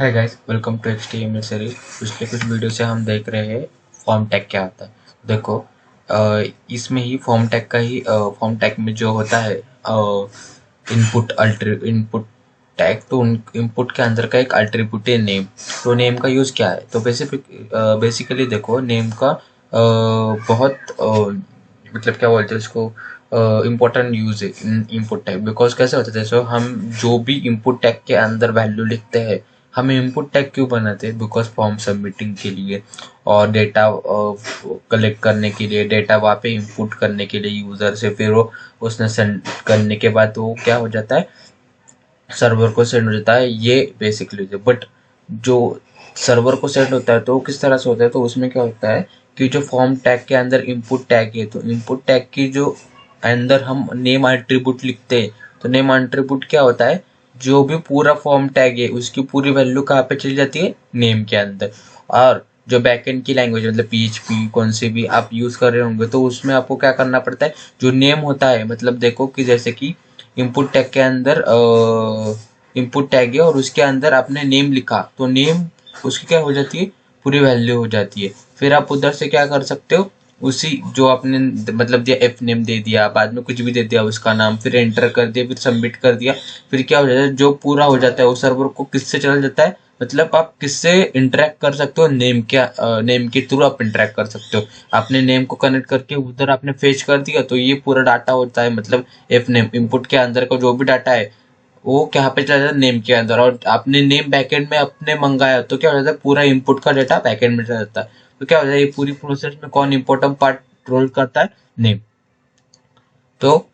Hi guys, welcome to HTML series. पिछले कुछ video से हम देख रहे हैं फॉर्म टैग क्या होता है। देखो, इसमें ही फॉर्म टैग का ही फॉर्म टैग में जो होता है इनपुट टैग, तो इनपुट के अंदर का एक अल्ट्रीब्यूट है नेम। तो नेम का यूज़ क्या है? तो बेसिकली देखो, नेम का बहुत मतलब क्या बोलते हैं उसको, इम्पोर्टेंट यूज है इनपुट टैग। बिकॉज कैसे होता है, जैसे हम जो भी इनपुट टैग के अंदर वैल्यू लिखते हैं, हमें इनपुट टैग क्यों बनाते हैं? बिकॉज फॉर्म सबमिटिंग के लिए और डेटा कलेक्ट करने के लिए, डेटा वहाँ पे इनपुट करने के लिए यूजर से, फिर वो उसने सेंड करने के बाद वो क्या हो जाता है, सर्वर को सेंड हो जाता है। ये बेसिकली, बट जो सर्वर को सेंड होता है तो वो किस तरह से होता है? तो उसमें क्या होता है कि जो फॉर्म टैग के अंदर इनपुट टैग है, तो इनपुट टैग की जो अंदर हम नेम एट्रीब्यूट लिखते हैं, तो नेम एट्रीब्यूट क्या होता है, जो भी पूरा फॉर्म टैग है उसकी पूरी वैल्यू कहाँ पे चली जाती है? नेम के अंदर। और जो बैकएंड की लैंग्वेज मतलब PHP कौन सी भी आप यूज कर रहे होंगे, तो उसमें आपको क्या करना पड़ता है, जो नेम होता है, मतलब देखो कि जैसे कि इनपुट टैग के अंदर इनपुट टैग है और उसके अंदर आपने नेम लिखा, तो नेम उसकी क्या हो जाती है, पूरी वैल्यू हो जाती है। फिर आप उधर से क्या कर सकते हो, उसी जो आपने मतलब दिया, एफ नेम दे दिया, बाद में कुछ भी दे दिया उसका नाम, फिर एंटर कर दिया, फिर सबमिट कर दिया। फिर क्या हो जाता है, जो पूरा हो जाता है वो सर्वर को किससे चला जाता है, मतलब आप किससे इंटरेक्ट कर सकते हो? नेम के थ्रू आप इंटरेक्ट कर सकते हो। आपने नेम को कनेक्ट करके उधर आपने फेच कर दिया, तो ये पूरा डाटा होता है, मतलब एफ नेम इनपुट के अंदर का जो भी डाटा है वो क्या पे चला जाता है, नेम के अंदर। और आपने नेम बैकएंड में अपने मंगाया, तो क्या हो जाता है, पूरा इनपुट का डाटा बैकएंड में चला जाता है। तो क्या हो जाता है, ये पूरी प्रोसेस में कौन इंपॉर्टेंट पार्ट रोल करता है? नेम। तो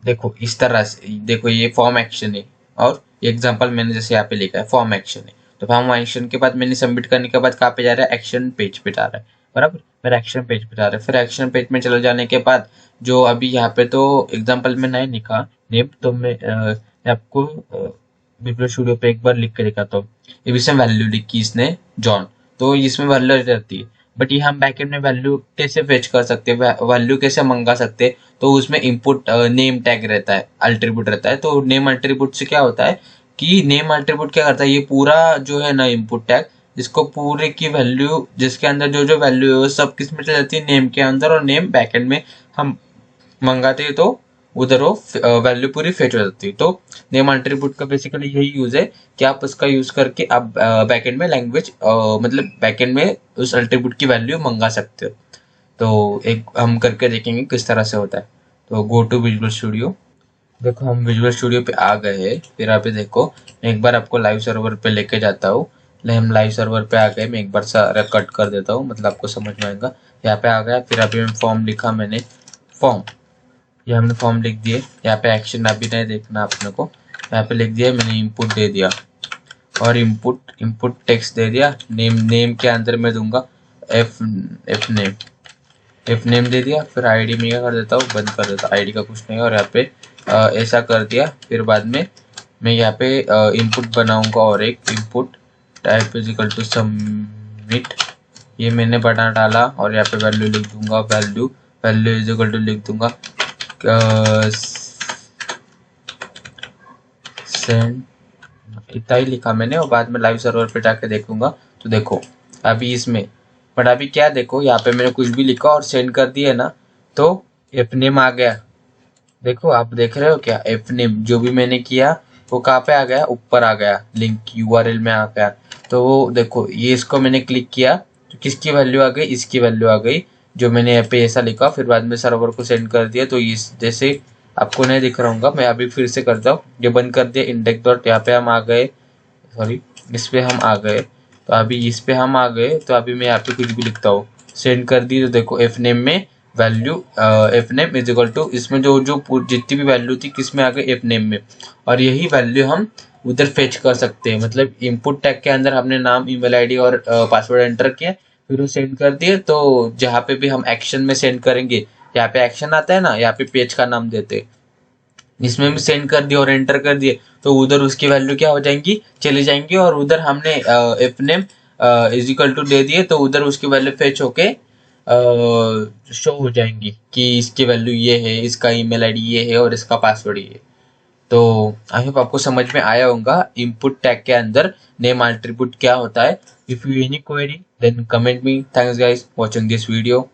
देखो इस तरह से, देखो ये फॉर्म एक्शन है, और एग्जांपल मैंने जैसे यहाँ पे लिखा है फॉर्म एक्शन है। तो फॉर्म एक्शन के बाद मैंने सबमिट करने के बाद कहाँ पे जा रहा है? एक्शन पेज पे जा रहा है, बराबर। फिर एक्शन पेज पे जा रहा है, फिर एक्शन पेज में चले जाने के बाद जो अभी यहाँ पे तो एग्जांपल में नहीं लिखा नेम, तो मैं आपको विजुअल स्टूडियो पे एक बार लिख के दिखाता हूँ। ये इसमें वैल्यू लिखी इसने, जॉन, तो इसमें वैल्यू रहती है। बट ये हम बैकएंड में वैल्यू कैसे फेच कर सकते हैं, वैल्यू कैसे मंगा सकते हैं? तो उसमें इनपुट नेम टैग रहता है, अल्ट्रीब्यूट रहता है। तो नेम अल्ट्रीब्यूट से क्या होता है कि नेम अल्ट्रीब्यूट क्या करता है, ये पूरा जो है ना इनपुट टैग, जिसको पूरे की वैल्यू, जिसके अंदर जो जो वैल्यू है वो सब किस में चली जाती है? नेम के अंदर। और नेम बैकएंड में हम मंगाते हैं, तो उधर वो वैल्यू पूरी फेच हो जाती है। तो नेम एट्रीब्यूट का बेसिकली यही यूज है कि आप उसका यूज करके आप बैकएंड में लैंग्वेज मतलब बैकएंड में उस एट्रीब्यूट की वैल्यू मंगा सकते हो। तो एक हम करके देखेंगे किस तरह से होता है। तो गो टू विजुअल स्टूडियो। देखो हम विजुअल स्टूडियो पे आ गए हैं। फिर यहाँ पे देखो, मैं एक बार आपको लाइव सर्वर पे लेके जाता हूँ। हम लाइव सर्वर पे आ गए, मैं एक बार सारा कट कर देता हूँ, मतलब आपको समझ में आएगा। यहाँ पे आ गया, फिर अभी मैं फॉर्म लिखा मैंने, फॉर्म, ये हमने फॉर्म लिख दिए। यहाँ पे एक्शन अभी नहीं देखना अपने को, यहाँ पे लिख दिया मैंने, इनपुट दे दिया और इनपुट इनपुट टेक्स्ट दे दिया। नेम, नेम के अंदर मैं दूंगा F F name, F name दे दिया। फिर आईडी में क्या कर देता हूँ, बंद कर देता हूँ, आईडी का कुछ नहीं है। और यहाँ पे ऐसा कर दिया। फिर बाद में मैं यहाँ पे इनपुट बनाऊंगा, और एक input type is equal to submit, ये मैंने बना डाला। और यहाँ पे वैल्यू लिख दूंगा, value value is equal to लिख दूंगा सेंड, इतना ही लिखा मैंने। और बाद में लाइव सर्वर पे जाके देखूंगा, तो देखो अभी इसमें, बट अभी क्या, देखो यहाँ पे मैंने कुछ भी लिखा और सेंड कर दिया ना, तो एफ नेम आ गया। देखो आप देख रहे हो क्या, एफ नेम जो भी मैंने किया वो कहाँ पे आ गया? ऊपर आ गया, लिंक URL में आ गया। तो वो देखो, ये इसको मैंने क्लिक किया तो किसकी वैल्यू आ गई? इसकी वैल्यू आ गई, जो मैंने यहाँ पे ऐसा लिखा। फिर बाद में सर्वर को सेंड कर दिया। तो इस जैसे आपको नहीं दिख रहा होगा, मैं अभी फिर से करता हूँ, ये बंद कर दिया इंडेक्स डॉट, यहाँ पे हम आ गए, सॉरी इस पे हम आ गए। तो अभी इस पे हम आ गए, तो अभी मैं यहाँ पे कुछ भी लिखता हूँ, सेंड कर दी। तो देखो एफ नेम में value, F name is equal to, इसमें जो जो जितनी भी वैल्यू थी किस में आ गई? एफ नेम में। और यही वैल्यू हम उधर फेच कर सकते हैं, मतलब इनपुट टैग के अंदर हमने नाम, ईमेल आईडी और पासवर्ड एंटर किया, फिर वो सेंड कर दिए। तो जहाँ पे भी हम एक्शन में सेंड करेंगे, यहाँ पे एक्शन आता है ना, यहाँ पे पेज का नाम देते हैं, इसमें भी सेंड कर दिए और एंटर कर दिए, तो उधर उसकी वैल्यू क्या हो जाएंगी? चली जाएंगी। और उधर हमने F name is equal to दे दिए, तो उधर उसकी वैल्यू फेच होके शो हो जाएंगी कि इसकी वैल्यू ये है, इसका ईमेल आईडी ये है और इसका पासवर्ड ये है। तो आई होप आपको समझ में आया होगा इनपुट टैग के अंदर नेम एट्रीब्यूट क्या होता है. If you any query then comment me. Thanks guys watching this video.